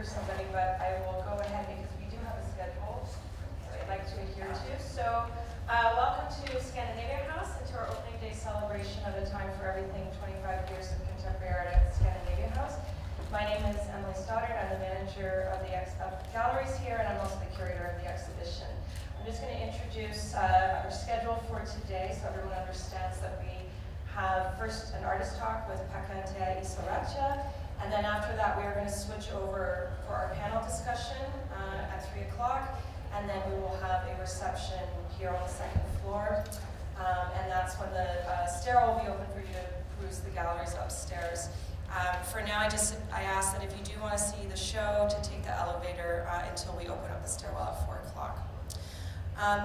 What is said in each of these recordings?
somebody, but I will go ahead because we do have a schedule that I'd like to adhere to. So, welcome to Scandinavia House and to our opening day celebration of A Time for Everything, 25 years of contemporary art at Scandinavia House. My name is Emily Stoddard. I'm the manager of the galleries here, and I'm also the curator of the exhibition. I'm just going to introduce our schedule for today so everyone understands that we have first an artist talk with Pekka and Teija Isorättyä, and then after that we are going to switch over for our panel discussion at 3 o'clock, and then we will have a reception here on the second floor, and that's when the stairwell will be open for you to peruse the galleries upstairs. For now, I ask that if you do want to see the show, to take the elevator until we open up the stairwell at 4 o'clock.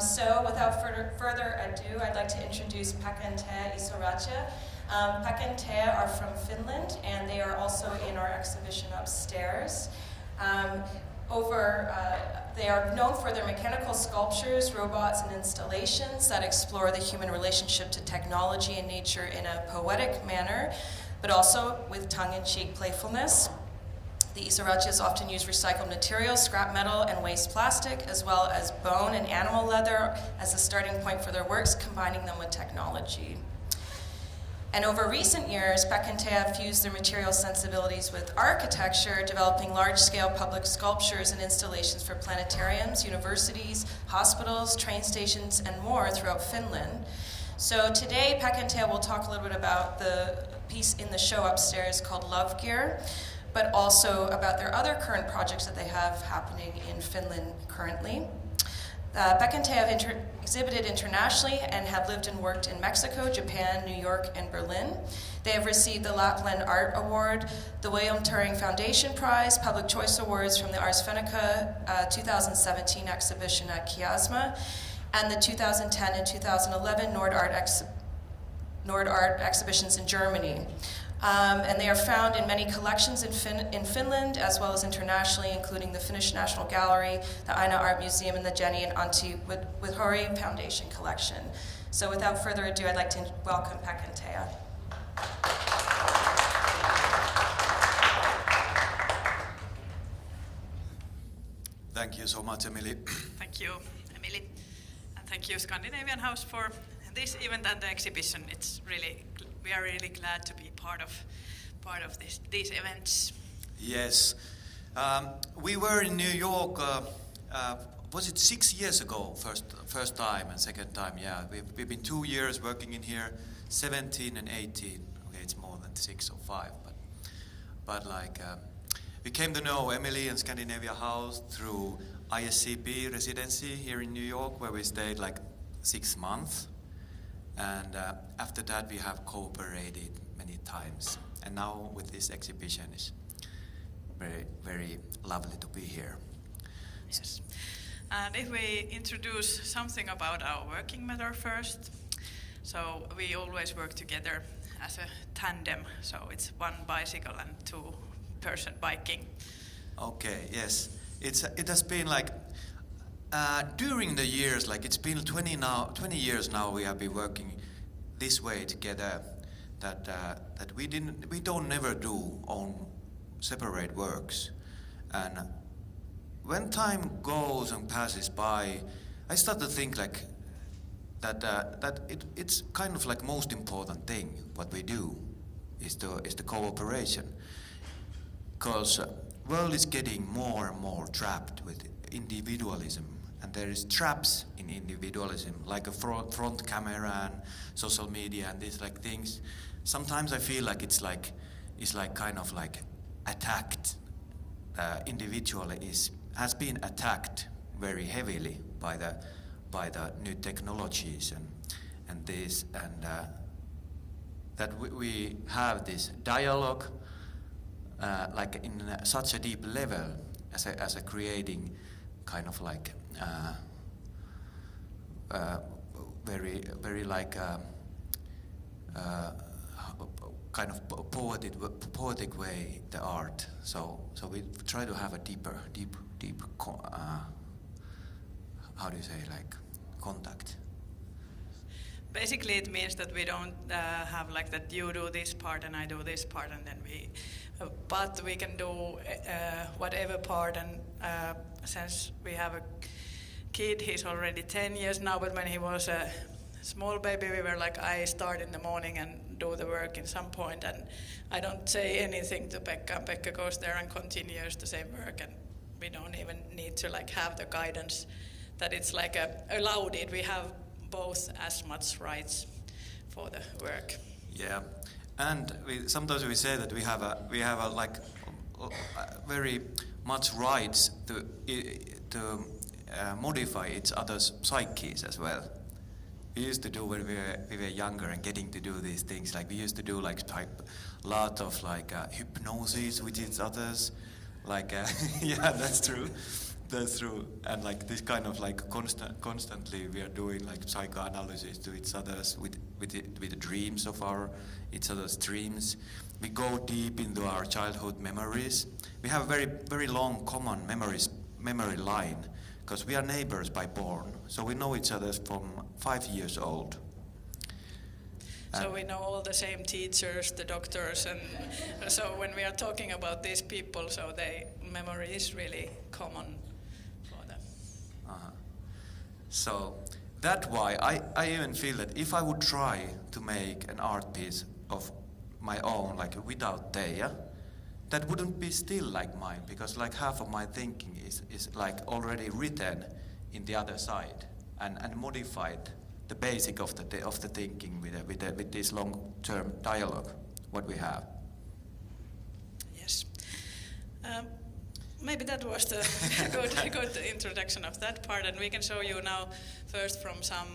So without further ado, I'd like to introduce Pekka and Teija Isorättyä. Pekka and Teija are from Finland, and they are also in our exhibition upstairs. They are known for their mechanical sculptures, robots, and installations that explore the human relationship to technology and nature in a poetic manner, but also with tongue-in-cheek playfulness. The Isorättyäs often use recycled materials, scrap metal, and waste plastic, as well as bone and animal leather as a starting point for their works, combining them with technology. And over recent years, Pekka and Teija have fused their material sensibilities with architecture, developing large-scale public sculptures and installations for planetariums, universities, hospitals, train stations, and more throughout Finland. So today, Pekka and Teija will talk a little bit about the piece in the show upstairs called Love Gear, but also about their other current projects that they have happening in Finland currently. Pekka and Teija have exhibited internationally and have lived and worked in Mexico, Japan, New York, and Berlin. They have received the Lapland Art Award, the William Turing Foundation Prize, Public Choice Awards from the Ars Fenica 2017 exhibition at Kiasma, and the 2010 and 2011 Nord Art exhibitions in Germany. And they are found in many collections in Finland, as well as internationally, including the Finnish National Gallery, the Aina Art Museum, and the Jenny and Antti Witthuri Foundation collection. So without further ado, I'd like to welcome Pekka and Teija. Thank you so much, Emily. Thank you, Emily. And thank you, Scandinavian House, for this event and the exhibition. We are really glad to be part of these events. Yes, we were in New York. Was it 6 years ago? First time and second time. Yeah, we've been 2 years working in here, 17 and 18. Okay, it's more than 6 or 5, but we came to know Emily and Scandinavia House through ISCP residency here in New York, where we stayed like 6 months. And after that we have cooperated many times, and now with this exhibition it's very, very lovely to be here. Yes. And if we introduce something about our working method first, so we always work together as a tandem, so it's one bicycle and 2-person biking. Okay, yes, it has been like during the years, like it's been 20 years now we have been working this way together, that we don't never do own separate works. And when time goes and passes by, I start to think like that it's kind of like most important thing what we do is the cooperation, because world is getting more and more trapped with individualism. And there is traps in individualism, like a front camera and social media and these like things. Sometimes I feel like it's like kind of like attacked. Individual has been attacked very heavily by the new technologies and this, and that we have this dialogue like in such a deep level as a creating kind of like very like kind of poetic way the art. So we try to have a deep how do you say, like contact. Basically, it means that we don't have like that you do this part and I do this part and then but we can do whatever part. And since we have a kid, he's already 10 years now, but when he was a small baby, we were like, I start in the morning and do the work in some point, and I don't say anything to Pekka, and Pekka goes there and continues the same work, and we don't even need to like have the guidance that it's like allowed it. We have both as much rights for the work. Yeah, and sometimes we say that we have a like very much rights to modify each other's psyches as well. We used to do when we were younger and getting to do these things. Like we used to do like a lot of like hypnosis with each others. Like yeah, that's true. That's true. And like this kind of like constantly we are doing like psychoanalysis to each other's with the dreams of each other's dreams. We go deep into our childhood memories. We have a very long common memory line because we are neighbors by born. So we know each other from 5 years old. So we know all the same teachers, the doctors, and so when we are talking about these people, so memory is really common for them. So that's why I even feel that if I would try to make an art piece of my own, like without Teija, that wouldn't be still like mine, because like half of my thinking is like already written in the other side and modified the basic of the thinking with this long-term dialogue what we have. Yes. Maybe that was the good introduction of that part, and we can show you now first from some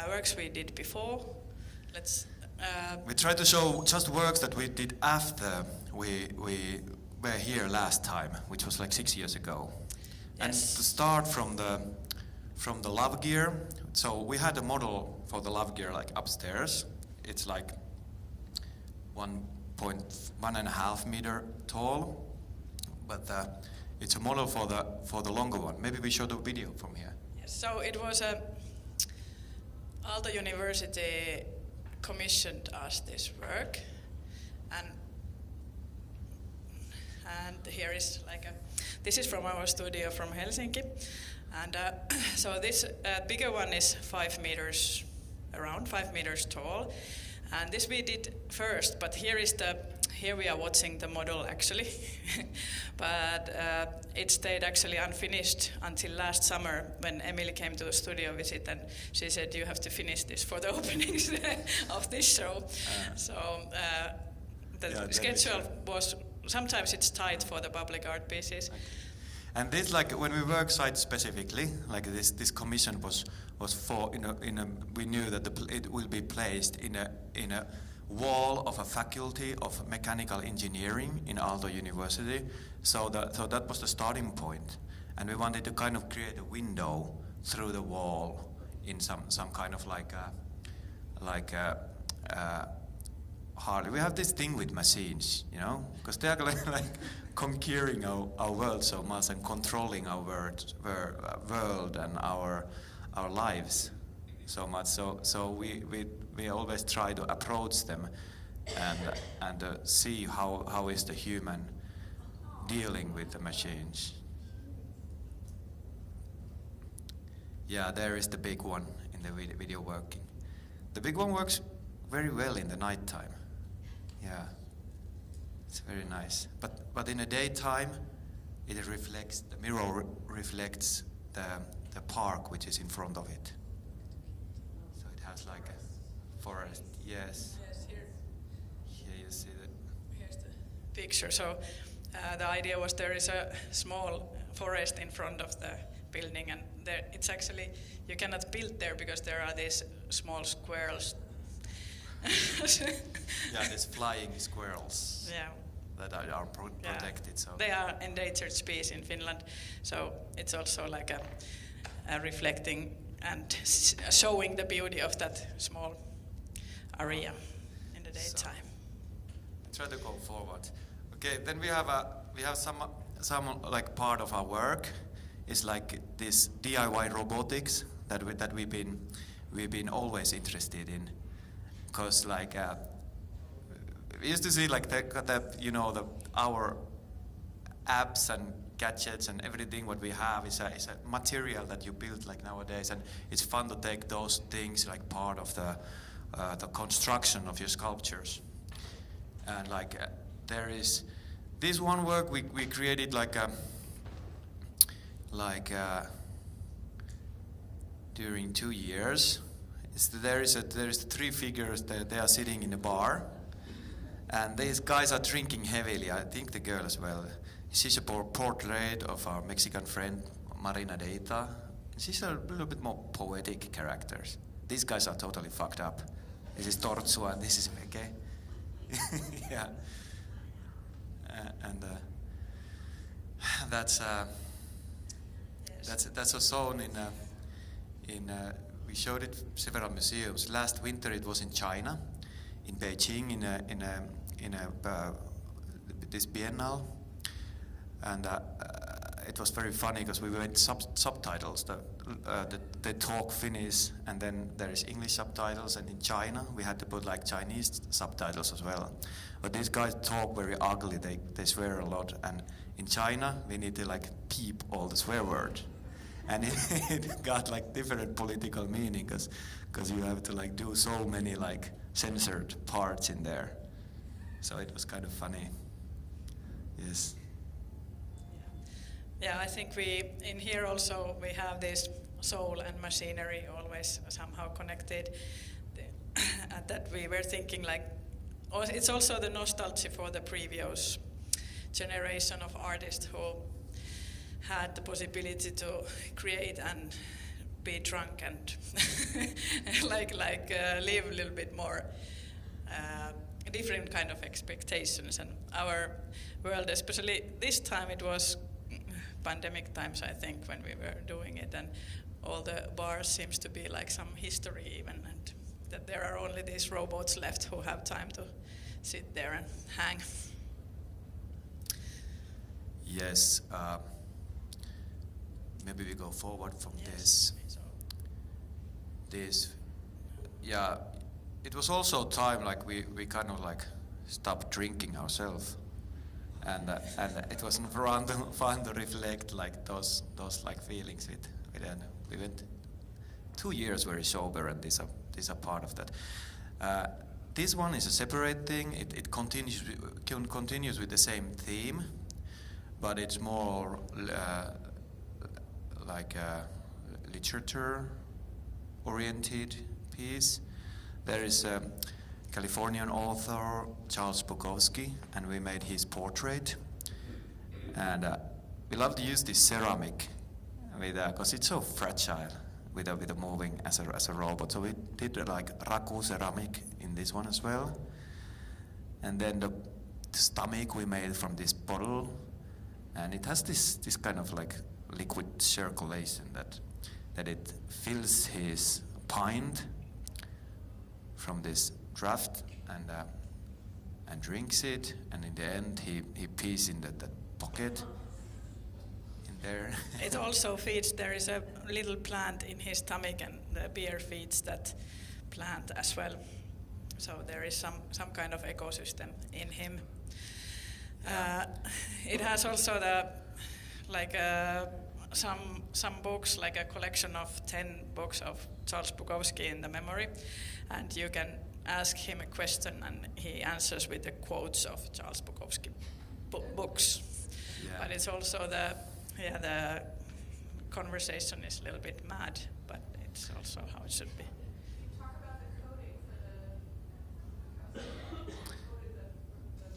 works we did before. We try to show just works that we did after we were here last time, which was like 6 years ago. Yes. And to start from the love gear, so we had a model for the love gear like upstairs. It's like 1.5 meter tall, but it's a model for the longer one. Maybe we show the video from here. Yes. So it was Aalto University commissioned us this work, and here is this is from our studio from Helsinki, and so this bigger one is 5 meters, around 5 meters tall, and this we did first, but here we are watching the model actually, but it stayed actually unfinished until last summer when Emily came to the studio visit, and she said you have to finish this for the openings of this show. The schedule was, sometimes it's tight for the public art pieces. And this, like when we work site specifically, like this commission was for we knew that it will be placed in a wall of a faculty of mechanical engineering in Aalto University. So that was the starting point, and we wanted to kind of create a window through the wall in some kind of hardly. We have this thing with machines, you know, because they are like conquering our world so much and controlling our world and our lives so much. So we always try to approach them and see how is the human dealing with the machines. Yeah, there is the big one in the video working. The big one works very well in the nighttime. Yeah, it's very nice. But in the daytime, it reflects, the mirror reflects the park which is in front of it. So it has like a forest. Yes. Yes, here. Here you see that. Here's the picture. So the idea was there is a small forest in front of the building, and there it's actually, you cannot build there because there are these small squirrels. Yeah, there's flying squirrels. Yeah. That are protected. So they are endangered species in Finland, so it's also like a reflecting and showing the beauty of that small area in the daytime. So, try to go forward. Okay, then we have some like part of our work is like this DIY robotics that we've been we've been always interested in, because like we used to see like our apps and gadgets and everything what we have is a material that you build like nowadays, and it's fun to take those things like part of the construction of your sculptures. And like there is this one work we created during 2 years. There is three figures that they are sitting in a bar, and these guys are drinking heavily. I think the girl as well. She's a portrait of our Mexican friend Marina Deita. She's a little bit more poetic characters. These guys are totally fucked up. This is Tortsua and this is Meke. Yeah. That's shown we showed it several museums. Last winter it was in China, in Beijing, in this biennale, and it was very funny because we went subtitles. They talk Finnish, and then there is English subtitles, and in China we had to put like Chinese subtitles as well. But these guys talk very ugly. They swear a lot, and in China we need to like peep all the swear word, and it got like different political meaning because you have to like do so many like censored parts in there. So it was kind of funny. Yes. Yeah, I think in here also we have this soul and machinery always somehow connected. And that we were thinking like, it's also the nostalgia for the previous generation of artists who had the possibility to create and be drunk and live a little bit more different kind of expectations. And our world, especially this time, it was pandemic times, I think, when we were doing it, and all the bars seems to be like some history even, and that there are only these robots left who have time to sit there and hang. Yes, maybe we go forward from this. Yeah, it was also time like we kind of like stopped drinking ourselves. And it was fun to reflect like those like feelings with we went 2 years very sober, and these are part of that. This one is a separate thing. It continues with the same theme, but it's more like a literature oriented piece. There is a Californian author, Charles Bukowski, and we made his portrait. And we love to use this ceramic because it's so fragile with a moving as a robot. So we did like raku ceramic in this one as well. And then the stomach we made from this bottle, and it has this kind of like liquid circulation that it fills his pint from this draft and drinks it, and in the end he pees in that pocket in there. It also feeds, there is a little plant in his stomach, and the beer feeds that plant as well. So there is some kind of ecosystem in him. It has also some books, like a collection of 10 books of Charles Bukowski in the memory, and you can ask him a question and he answers with the quotes of Charles Bukowski books. Yeah. But it's also the conversation is a little bit mad, but it's also how it should be. Talk about the coding for the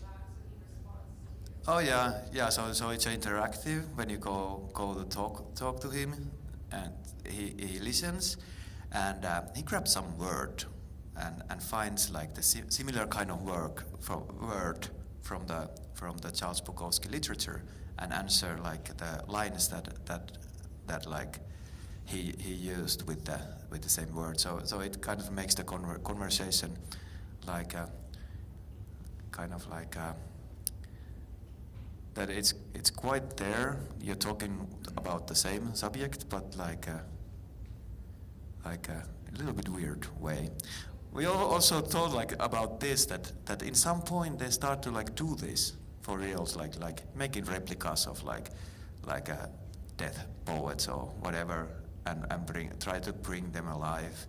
maps and response. Oh yeah. So it's interactive when you go to talk to him, and he listens, and he grabs some word and finds like the similar kind of word from the Charles Bukowski literature, and answer like the lines that like he used with the same word. So it kind of makes the conversation like kind of like that it's quite there. You're talking about the same subject, but a little bit weird way. We also thought like about this that in some point they start to like do this for reals, like making replicas of like death poets or whatever, and try to bring them alive.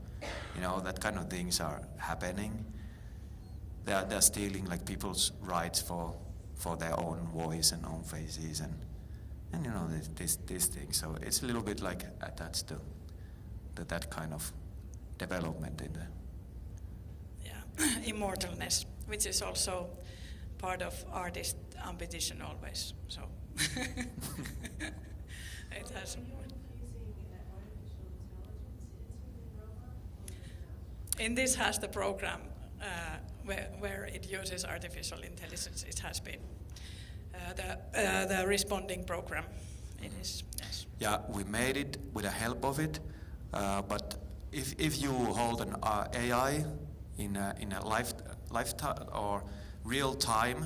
You know, that kind of things are happening. They're stealing like people's rights for their own voice and own faces and you know these things. So it's a little bit like attached to that kind of development in the immortalness, which is also part of artist ambition always. So it has. In this has the program where it uses artificial intelligence. It has been the responding program. It is, yes. Yeah, we made it with the help of it, but if you hold an AI in a lifetime or real time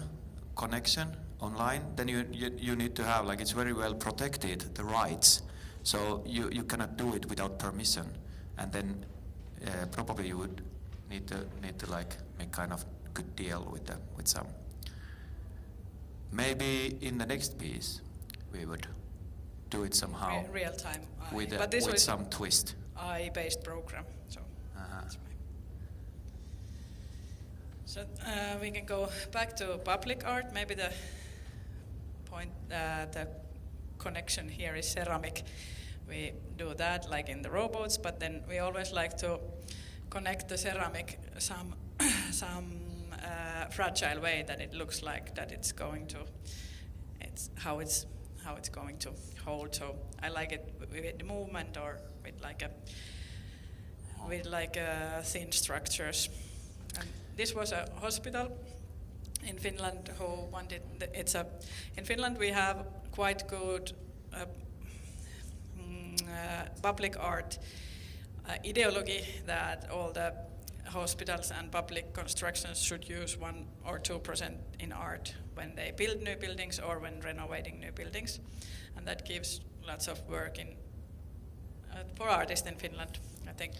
connection online, then you need to have like it's very well protected, the rights. So you cannot do it without permission, and then probably you would need to like make kind of good deal with some. Maybe in the next piece we would do it somehow real time with some twist. AI-based program. So. So we can go back to public art. Maybe the point, the connection here is ceramic. We do that like in the robots, but then we always like to connect the ceramic some fragile way that it looks like that it's going to, how it's going to hold. So I like it with the movement or with like thin structures. And this was a hospital in Finland who wanted. In Finland we have quite good public art ideology that all the hospitals and public constructions should use 1 or 2% in art when they build new buildings or when renovating new buildings, and that gives lots of work for artists in Finland. I think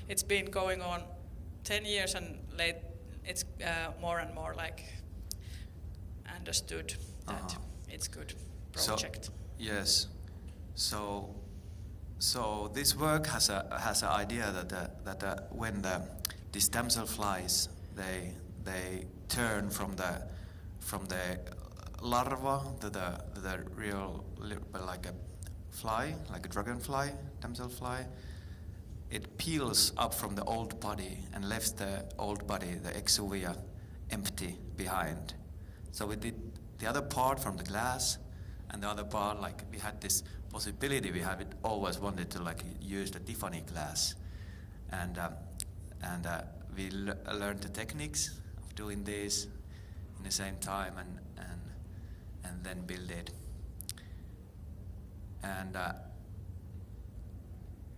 it's been going on 10 years, and it's more and more like understood that it's good project. So, yes. So this work has an idea that when these damselflies they turn from the larva to the real like a fly, like a dragonfly, damselfly. It peels up from the old body and leaves the old body, the exuvia, empty behind. So we did the other part from the glass, and the other part, like we had this possibility. We have always wanted to like use the Tiffany glass, and we learned the techniques of doing this in the same time, and then build it. And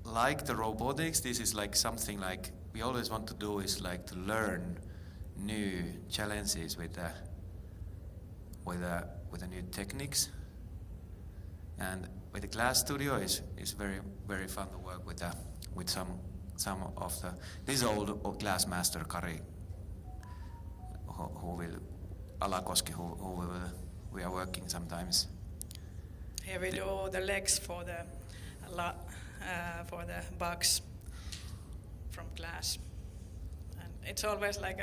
like the robotics, this is like something like we always want to do is like to learn new challenges with the new techniques. And with the glass studio is very very fun to work with some of the this old glass master Kari who will Alakoski who we are working sometimes. Here we do the legs for the bugs from glass, and it's always like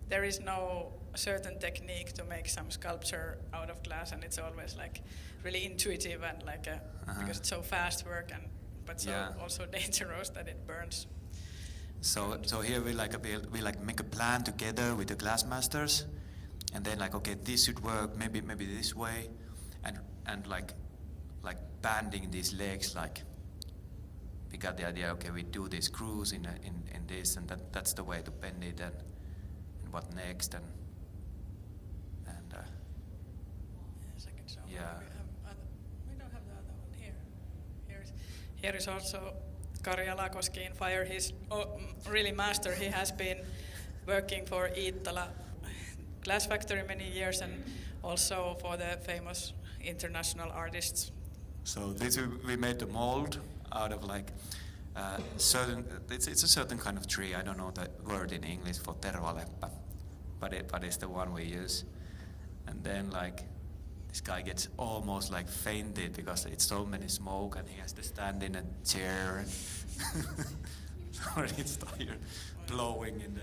there is no certain technique to make some sculpture out of glass, and it's always like really intuitive and like because it's so fast work but also dangerous that it burns. So here we make a plan together with the glass masters, and then like okay, this should work maybe this way, and like banding these legs, like we got the idea, okay, we do these screws in this, and that's the way to bend it, and what next, and yeah. We don't have the other one here. Here is also Kari Alakoski in fire. He's really master. He has been working for Iittala glass factory many years, and also for the famous international artists. So this we made the mold out of like it's a certain kind of tree. I don't know the word in English for tervaleppä, but it's the one we use. And then like this guy gets almost like fainted because it's so many smoke, and he has to stand in a chair. Or it's tired, blowing in the.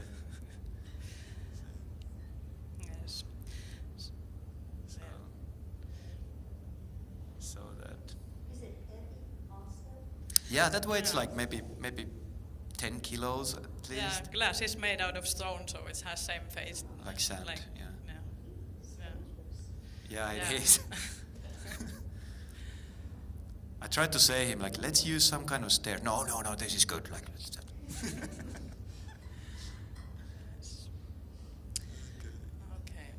Yes. So that. Is it heavy also? Yeah, that weighs like maybe 10 kilos at least. Yeah, glass is made out of stone, so it has same face. Like sand, yeah. Yeah. Yeah, it is. I tried to say him like, let's use some kind of stair. No, this is good. Like, let's just. Okay.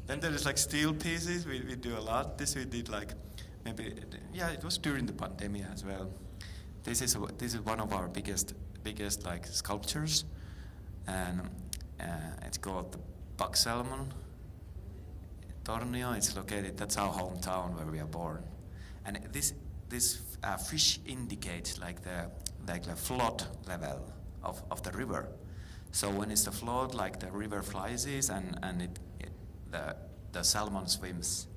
Then there is like steel pieces. We do a lot. This we did like maybe it was during the pandemic as well. This is one of our biggest like sculptures, and it's called the Buck Salmon. Tornio. It's located. That's our hometown where we are born, and this fish indicates like the flood level of the river. So when it's the flood, like the river rises and the salmon swims.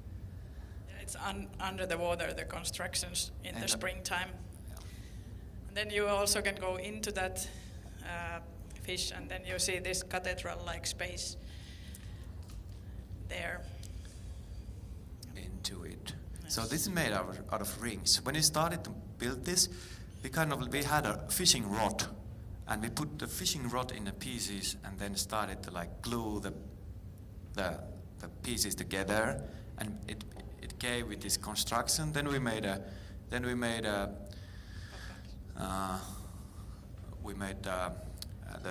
Yeah, it's under the water, the constructions in the springtime. Yeah. And then you also can go into that fish, and then you see this cathedral-like space there. Into it. Yes. So this is made out of rings. When we started to build this, we had a fishing rod, and we put the fishing rod in the pieces, and then started to like glue the pieces together, and it gave with this construction. Then we made the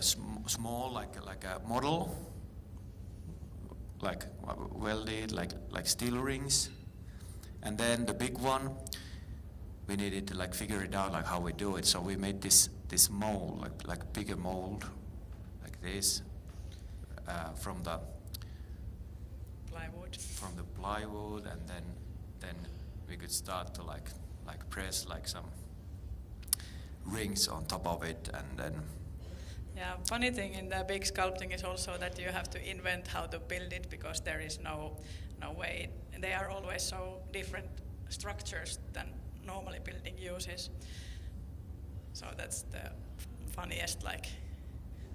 small like a model, like welded like steel rings, and then the big one we needed to like figure it out like how we do it. So we made this mold, like bigger mold, like this, from the plywood, and then we could start to like press like some rings on top of it, and then. Yeah, funny thing in the big sculpting is also that you have to invent how to build it, because there is no way. They are always so different structures than normally building uses. So that's the funniest like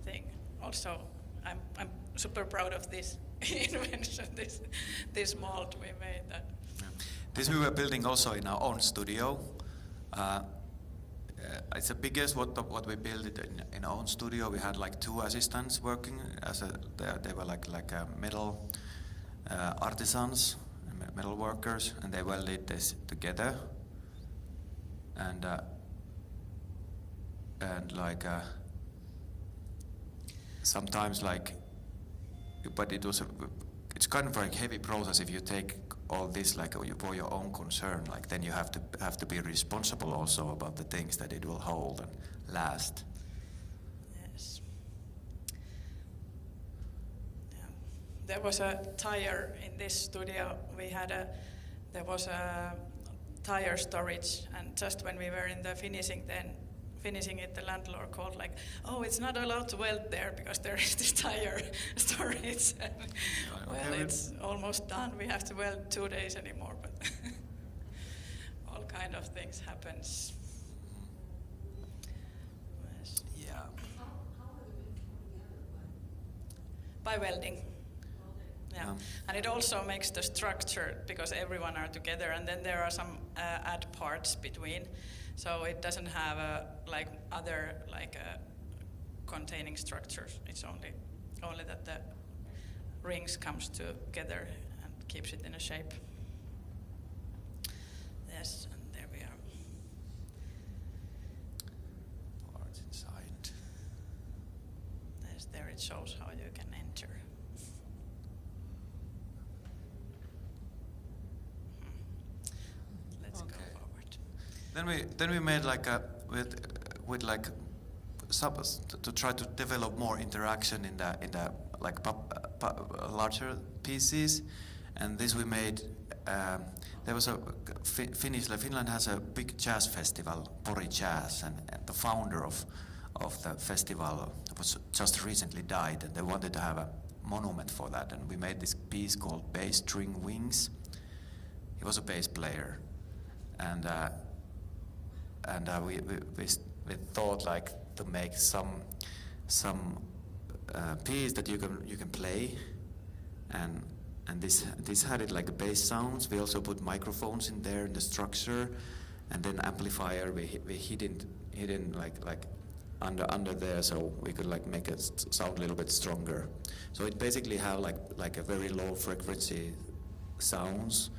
thing. Also, I'm super proud of this invention, this mold we made. That. Yeah. This we were building also in our own studio. It's the biggest what we built it in our own studio. We had like 2 assistants working they were like metal artisans, metal workers, and they welded this together. And sometimes like, but it's kind of like heavy process if you take all this like for your own concern. Like then you have to be responsible also about the things that it will hold and last. Yes. Yeah. There was a tire in this studio. There was a tire storage, and just when we were in the finishing it, the landlord called like, "Oh, it's not allowed to weld there because there is this tire storage." Well, it's almost done. We have to weld 2 days anymore, but all kind of things happens. Yes. Yeah. How are you coming together? By welding. Yeah, and it also makes the structure, because everyone are together, and then there are some add parts between, so it doesn't have like other containing structures. It's only that the rings comes together and keeps it in a shape. Yes, and there we are. Parts inside. Yes, there it shows how you can enter. Let's go forward. Then we made like with like to try to develop more interaction in the like larger pieces, and this we made there was a Finland has a big jazz festival, Pori Jazz, and the founder of the festival was just recently died, and they wanted to have a monument for that, and we made this piece called Bass String Wings. He was a bass player, and we thought like to make some piece that you can play, and this had it like bass sounds. We also put microphones in there in the structure, and then amplifier we hidden like under there, so we could like make it sound a little bit stronger. So it basically have like a very low frequency sounds,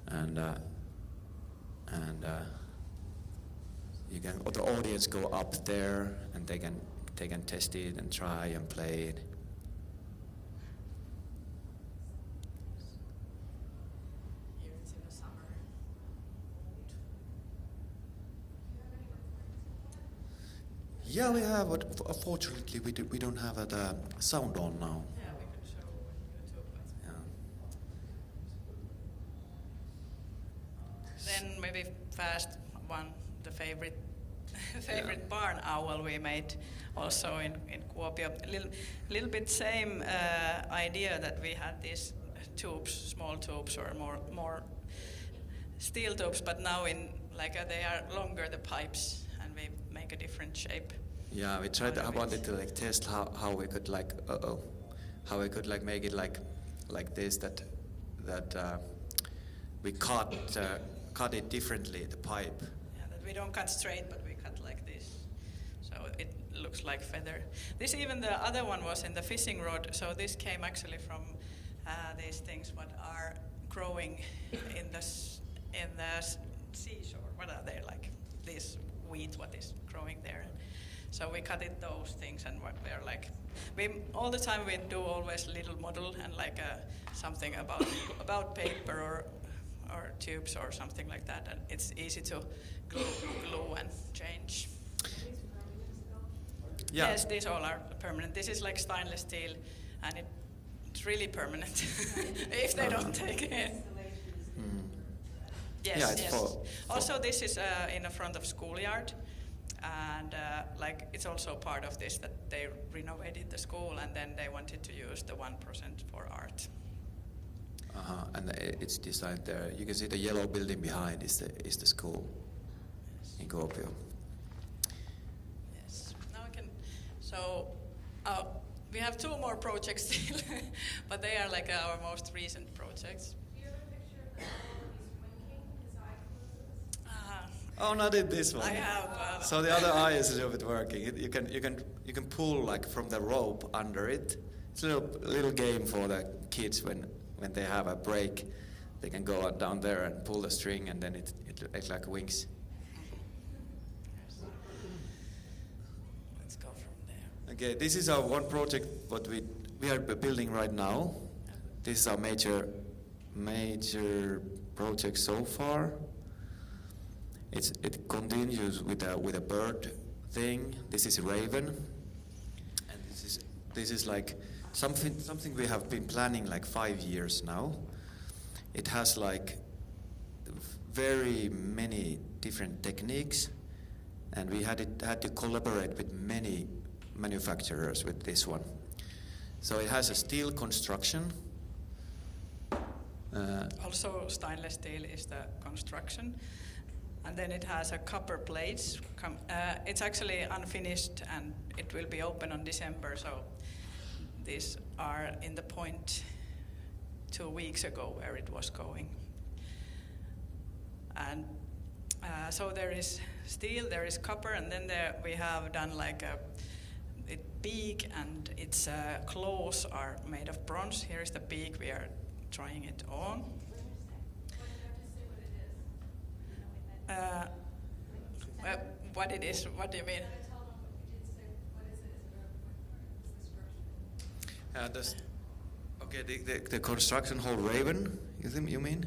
and you can, or the audience go up there and they can test it and try and play it. Here it's in the summer. Yeah, we have, but unfortunately we don't have the sound on now. Yeah, we could show on YouTube. Yeah. Then maybe fast one, the favorite barn owl we made also in Kuopio. Little bit same idea that we had these tubes, small tubes or more steel tubes, but now in like they are longer, the pipes, and we make a different shape. Yeah, we tried. I wanted to like test how we could like how we could like make it like this, that we cut it differently, the pipe. Yeah, that we don't cut straight, but we cut like this, so it looks like feather. This, even the other one was in the fishing rod, so this came actually from these things what are growing in the seashore. What are they, like this wheat what is growing there? So we cut it those things, and we're like, all the time we do always little model and like something about paper or tubes or something like that, and it's easy to glue and change. Yeah. Yes, these all are permanent. This is like stainless steel, and it's really permanent if they don't take it. Yes, Yeah, it's yes. Also, this is in the front of schoolyard, and like it's also part of this that they renovated the school, and then they wanted to use the 1% for art. And it's designed there. You can see the yellow building behind is the school in Kuopio. Yes. Now we can. So we have two more projects still, but they are like our most recent projects. Do you have a picture of the owl when he's winking, his eye closes? Oh, not in this one. I have. So the other eye is a little bit working. You can pull like from the rope under it. It's a little game for the kids when they have a break. They can go down there and pull the string, and then it like winks. Let's go from there. Okay, this is our one project what we are building right now. This is our major project so far. It continues with a bird thing. This is raven, and this is like something we have been planning like 5 years now. It has like very many different techniques, and we had to collaborate with many manufacturers with this one. So it has a steel construction. Also, stainless steel is the construction. And then it has a copper plates. It's actually unfinished, and it will be open on December. So these are in the point 2 weeks ago where it was going. And so there is steel, there is copper, and then we have done like a beak, and its claws are made of bronze. Here is the beak. We are trying it on. What it is? What do you mean? The construction hall raven. You mean?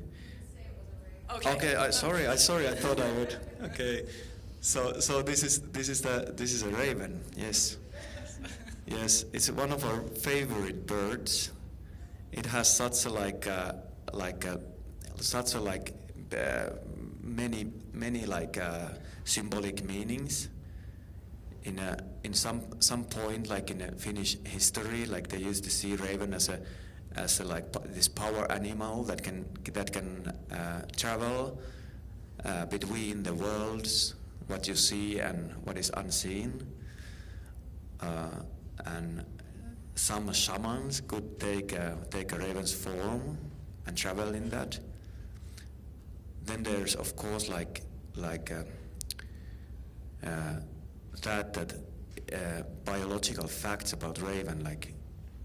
Okay. Okay. Sorry. I thought I would. Okay. So this is a raven. Yes. Yes. It's one of our favorite birds. It has such a like a such a like many like symbolic meanings. In some point, like in Finnish history, like they used to see raven as a like this power animal that can travel between the worlds, what you see and what is unseen. And some shamans could take a raven's form and travel in that. Then there's of course like biological facts about raven. Like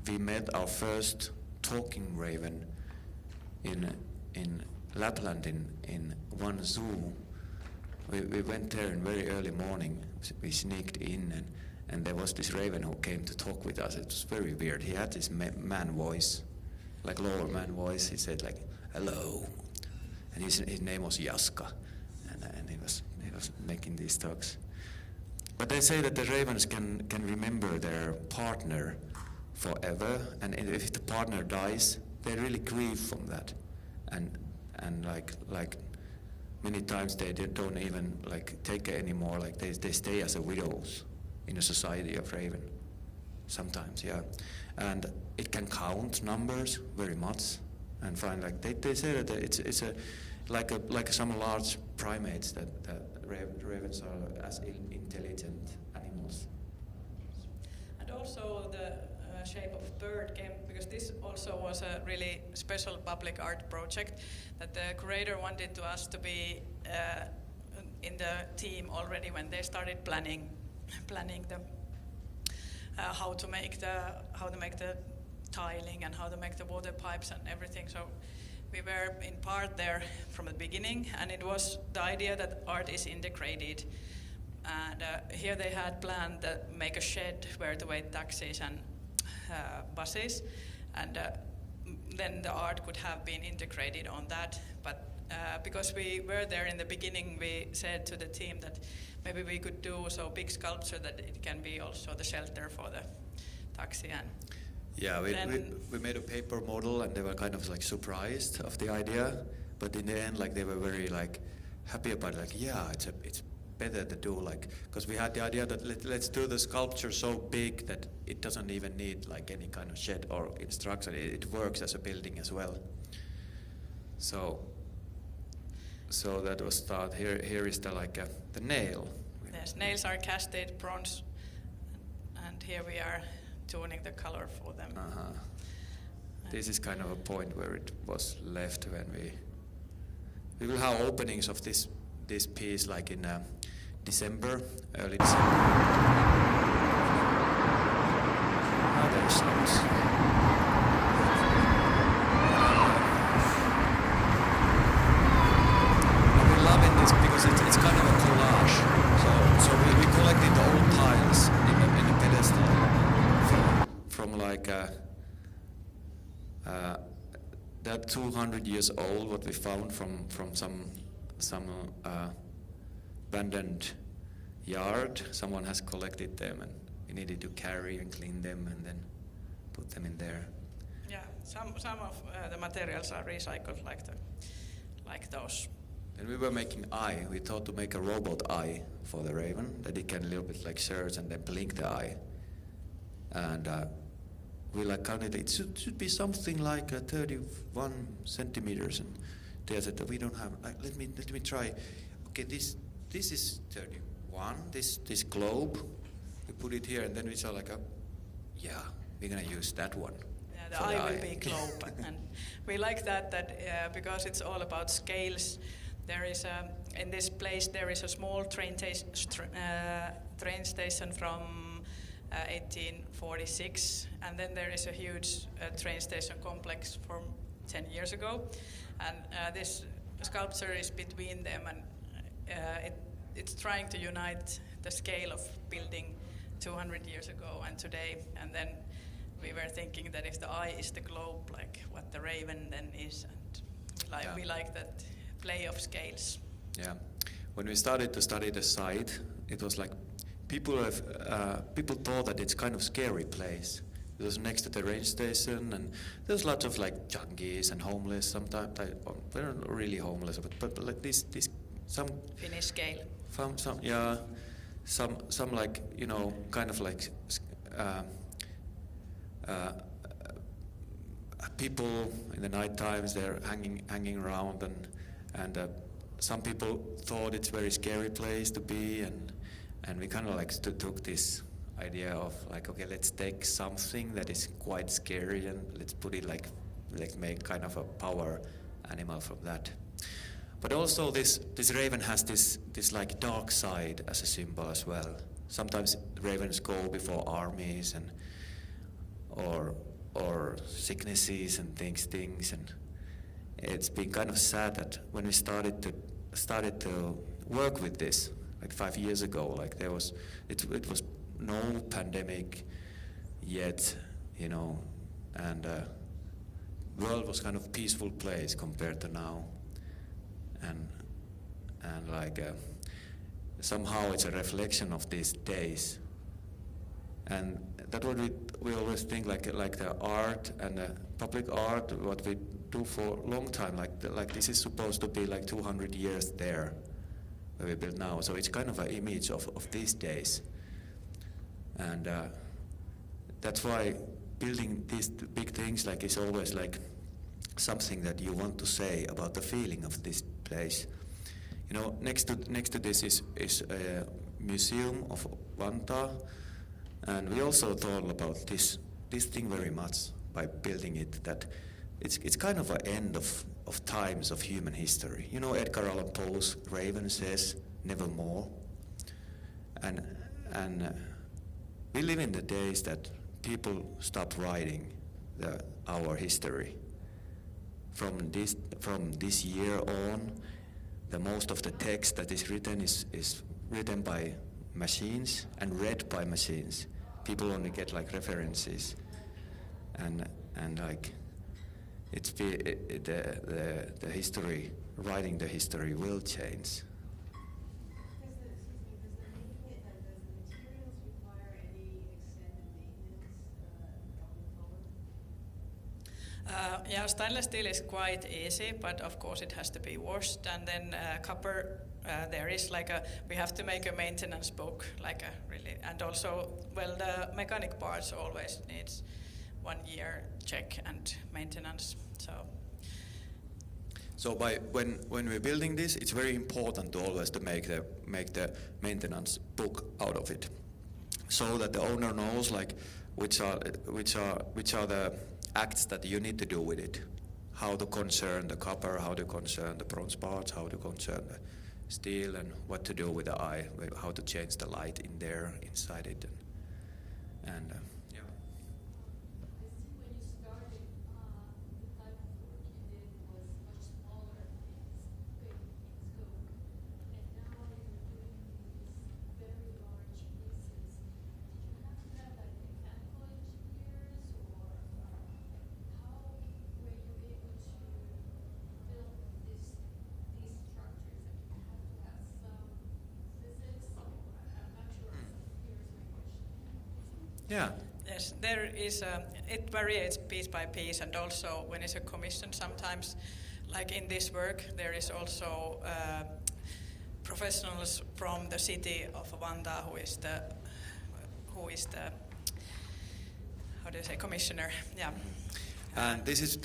we met our first talking raven in Lapland in one zoo. We went there in very early morning. We sneaked in and there was this raven who came to talk with us. It was very weird. He had this man voice, like lower man voice. He said like hello, and his name was Jaska, and he was making these talks. But they say that the ravens can remember their partner forever, and if the partner dies, they really grieve from that, and like many times they don't even like take care anymore. Like they stay as a widows in a society of raven. Sometimes, yeah, and it can count numbers very much, and find like they say that it's a like some large primates that ravens are as intelligent animals. And also the shape of bird came because this also was a really special public art project that the curator wanted us to be in the team already when they started planning the how to make the tiling and how to make the water pipes and everything. So we were in part there from the beginning, and it was the idea that art is integrated. And here they had planned to make a shed where to wait taxis and buses, and then the art could have been integrated on that. But because we were there in the beginning, we said to the team that maybe we could do so big sculpture that it can be also the shelter for the taxi. And yeah, we made a paper model, and they were kind of like surprised of the idea, but in the end, like they were very like happy about it. Like, yeah, it's better to do like, because we had the idea that let's do the sculpture so big that it doesn't even need like any kind of shed or structure. It works as a building as well. So that was start. Here is the like the nail. Yes, nails are casted bronze, and here we are tuning the color for them. This is kind of a point where it was left when we will have openings of this piece like in December, early December. Now there's sounds. I'm loving this because it's kind of a collage. So we collected the old tiles in the pedestal from like that 200 years old. What we found from some abandoned yard. Someone has collected them, and we needed to carry and clean them and then put them in there. Yeah, some of the materials are recycled like those. And we were making eye. We thought to make a robot eye for the raven, that it can a little bit like search and then blink the eye. And we like counted it should be something like 31 centimeters, and they said that we don't have. Like, let me try. Okay, this is 31. This globe, we put it here, and then we saw like we're gonna use that one. Yeah, the eye will be globe, and we like that because it's all about scales. There is in this place there is a small train station from 1846, and then there is a huge train station complex from 10 years ago, and this sculpture is between them, and it's trying to unite the scale of building 200 years ago and today. And then we were thinking that if the eye is the globe, like what the raven then is, and we like that play of scales. Yeah, when we started to study the site, it was like people thought that it's kind of scary place It was next to the range station, and there was lots of like junkies and homeless. Sometimes they're not really homeless, but like this some Finnish scale. Some like, you know, kind of like people in the night times, they're hanging around, and some people thought it's a very scary place to be, and we kind of like took this idea of like, okay, let's take something that is quite scary and let's put it like, let's make kind of a power animal from that. But also this raven has this like dark side as a symbol as well. Sometimes ravens go before armies and or sicknesses and things, and it's been kind of sad that when we started to work with this like 5 years ago, like it was no pandemic yet, you know, and world was kind of peaceful place compared to now, and like somehow it's a reflection of these days, and that's what we always think, like the art and the public art, what we do for a long time, like this is supposed to be like 200 years there where we build now, so it's kind of an image of these days. And that's why building these big things like is always like something that you want to say about the feeling of this place. You know, next to this is a museum of Vantaa, and we also thought about this thing very much by building it, that it's kind of an end of times of human history. You know, Edgar Allan Poe's Raven says, "Nevermore," and we live in the days that people stop writing our history. From this year on, the most of the text that is written is written by machines and read by machines. People only get like references, and like the history, writing the history will change. Yeah, stainless steel is quite easy, but of course it has to be washed. And then copper, there is like we have to make a maintenance book, and also, well, the mechanic parts always needs 1 year check and maintenance. So when we're building this, it's very important to always to make the maintenance book out of it, so that the owner knows like which are the acts that you need to do with it, how to concern the copper, how to concern the bronze parts, how to concern the steel, and what to do with the eye, how to change the light in there, inside it, and yeah. I see when you started, the type of work you did was much smaller things, big in scope, and now you're doing these very large pieces. Did you have to have like mechanical engineers, or how were you able to build these structures? Like you have to have some physics, or I'm not sure. Here's my question. Yeah. Yes, there is. It varies piece by piece, and also when it's a commission, sometimes, like in this work, there is also professionals from the city of Vantaa who is the how do you say, commissioner? Yeah. And this is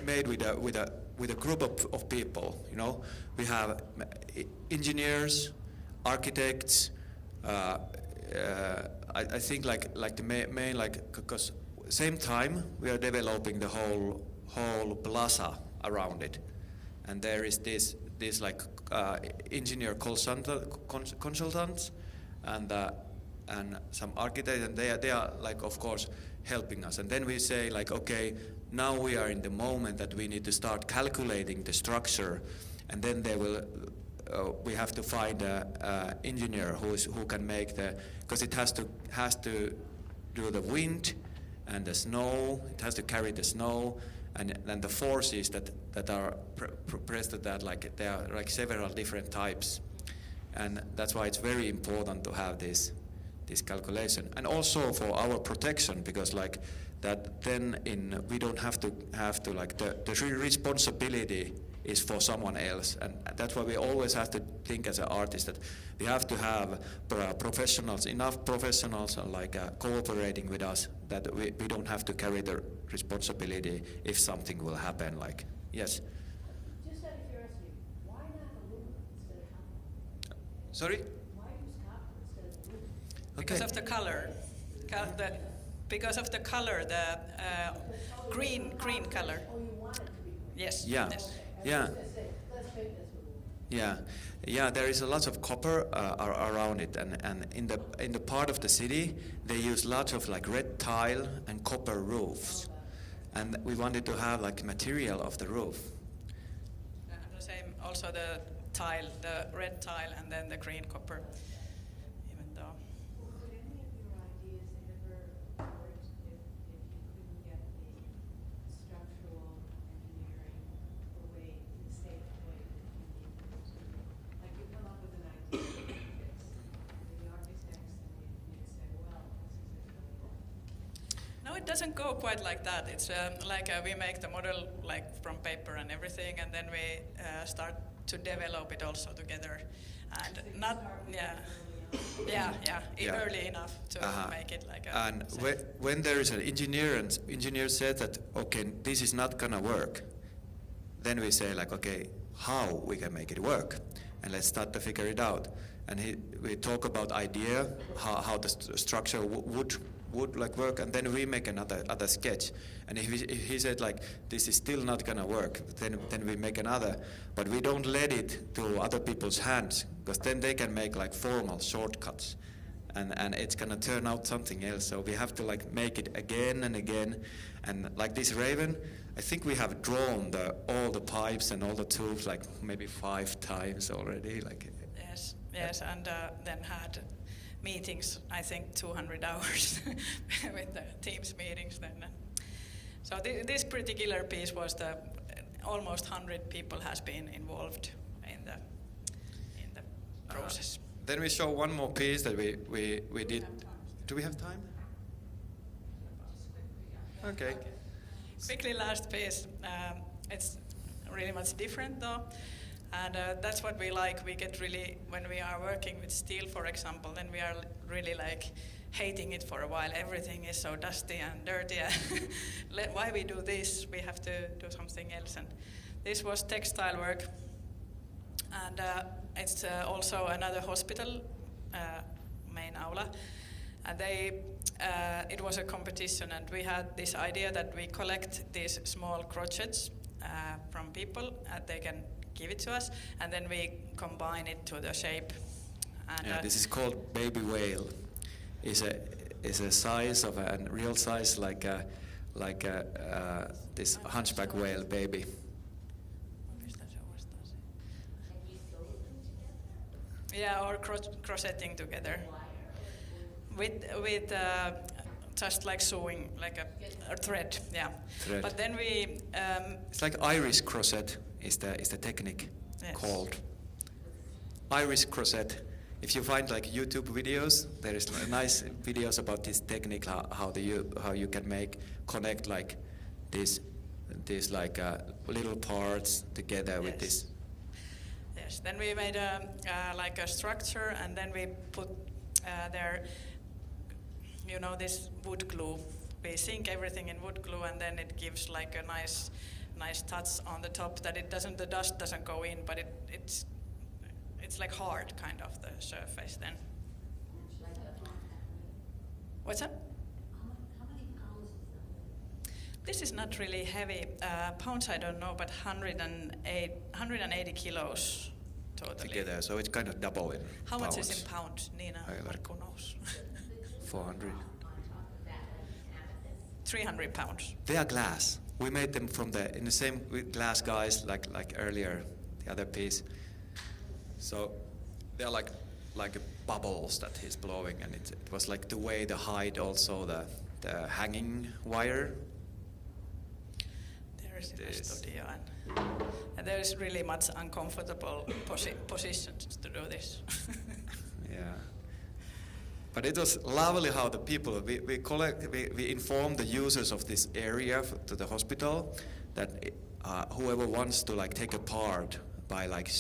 made with a group of people. You know, we have engineers, architects. I think like the main like, because same time we are developing the whole plaza around it, and there is this like engineer consultants and some architects, and they are like, of course, helping us. And then we say like, okay, now we are in the moment that we need to start calculating the structure, and then they will. We have to find an engineer who can make because it has to do the wind and the snow. It has to carry the snow, and then the forces that are pressed at that, like there are like several different types, and that's why it's very important to have these this calculation, and also for our protection, because like that then we don't have to like the responsibility is for someone else, and that's why we always have to think as an artist that we have to have enough professionals like cooperating with us, that we don't have to carry the responsibility if something will happen. Like, yes. Just out of curiosity, why not aluminum instead of copper? Sorry. Why use copper instead of aluminum? Because of the color. Because of the color, the green color. Oh, you want it to be green? Yes. Yeah. Yes. Yeah. I was gonna say, let's make this with aluminum. Yeah, there is a lot of copper around it, and in the part of the city they use lots of like red tile and copper roofs, and we wanted to have like material of the roof. The same, also the tile, the red tile, and then the green copper. Even though. Would any of your ideas ever work if you couldn't get the structural engineering the way, the safe way that you need them to? Like you come up with an idea that fits, and the architects and you say, well, this is really cool. No, it doesn't go quite like that. It's like we make the model like from paper and everything, and then we start to develop it also together, and not early enough to make it like a. And when there is an engineer and engineer said that okay, this is not gonna work, then we say like okay, how we can make it work, and let's start to figure it out. And we talk about idea, how the structure would like work, and then we make other sketch. And if he said like this is still not gonna work, then we make another, but we don't let it to other people's hands, because then they can make like formal shortcuts, and it's gonna turn out something else. So we have to like make it again and again, and like this raven, I think we have drawn all the pipes and all the tubes like maybe 5 times already. Like Yes, and then had meetings, I think 200 hours with the Teams meetings then. So this particular piece was almost 100 people has been involved in the process. Then we show one more piece that we did. Do we have time? Okay. Quickly, last piece. It's really much different though. And that's what we like. We get really, when we are working with steel, for example, then we are really like hating it for a while. Everything is so dusty and dirty. Why we do this? We have to do something else. And this was textile work. And it's also another hospital, main aula. And it was a competition, and we had this idea that we collect these small crochets from people, and they can give it to us, and then we combine it to the shape. And this is called baby whale. Is a size of a real size like this hunchback whale baby. Yeah, or crocheting together with just like sewing, like a thread. Yeah. Thread. But then we. It's like iris crochet is the technique called iris crochet. If you find like YouTube videos, there is nice videos about this technique, how you can connect like these like little parts together with this. Yes. Then we made like a structure, and then we put there, this wood glue. We sink everything in wood glue, and then it gives like a nice touch on the top that the dust doesn't go in, but it's like hard kind of the surface then. What's that? How many pounds is that? This is not really heavy. Pounds I don't know, but 180 kilos totally. Together, so it's kind of double in How pounds. much is in pounds, Nina? Markku knows. 400. 300 pounds. They are glass. We made them in the same glass guys like earlier, the other piece. So they're like bubbles that he's blowing, and it was like the way to hide also the hanging wire. There is in the studio, and there is really much uncomfortable positions to do this. Yeah. But it was lovely how the people, we informed the users of this area to the hospital that whoever wants to like take a part by like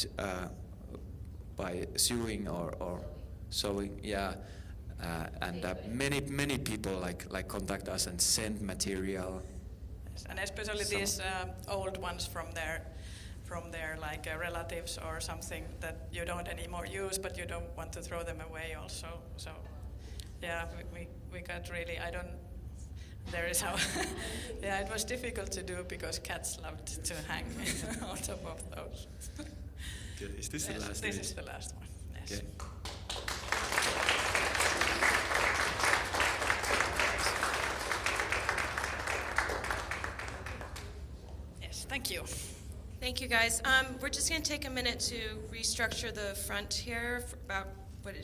by sewing or sewing, yeah, and many people like contact us and send material. Yes, and especially these old ones from their like relatives or something that you don't anymore use, but you don't want to throw them away also. So yeah, we got really, there is how, yeah, it was difficult to do because cats loved to hang on top of those. Okay, is this yes, the last? This is the last one, yes. Okay. Yes, thank you. Thank you, guys. We're just going to take a minute to restructure the front here for about,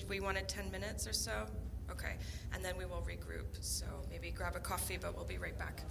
we wanted 10 minutes or so? Okay, and then we will regroup. So maybe grab a coffee, but we'll be right back.